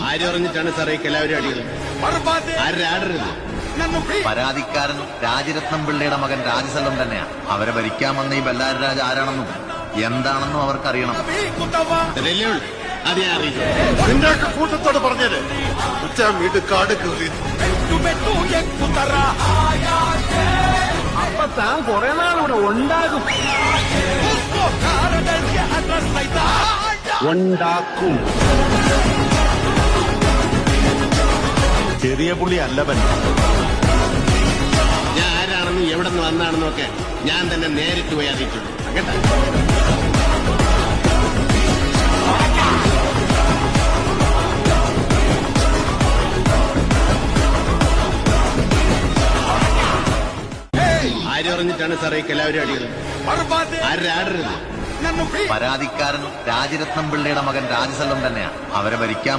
ആരറിഞ്ഞിട്ടാണ് സാറേ എല്ലാവരും അടികൾ ആരരുത്. പരാതിക്കാരൻ രാജരത്നം പിള്ളയുടെ മകൻ രാജസെൽവം തന്നെയാണ്. അവരെ ഭരിക്കാൻ വന്ന ഈ ബല്ലാരി രാജ് ആരാണെന്നും എന്താണെന്നും അവർക്കറിയണം. അത് ഞാൻ അറിയിച്ചു. നിന്റെ കൂട്ടത്തോട് പറഞ്ഞത് ഉച്ച വീട് കാട് കയറി. അപ്പൊ താൻ കുറെ നാളിവിടെ ഉണ്ടാകും. ഉണ്ടാക്കും. ചെറിയ പുള്ളി അല്ലവൻ. ഞാൻ ആരാണെന്നും എവിടെ നിന്ന് വന്നാണെന്നും ഒക്കെ ഞാൻ തന്നെ നേരിട്ട് പോയി അറിയിച്ചുള്ളൂ കേട്ടോ. ആരറിഞ്ഞിട്ടാണ് സാറേ എല്ലാവരും അടികൾ ആരരുത്. പരാതിക്കാരൻ രാജരത്നം പിള്ളയുടെ മകൻ രാജസെൽവം തന്നെയാണ്. അവരെ ഭരിക്കാൻ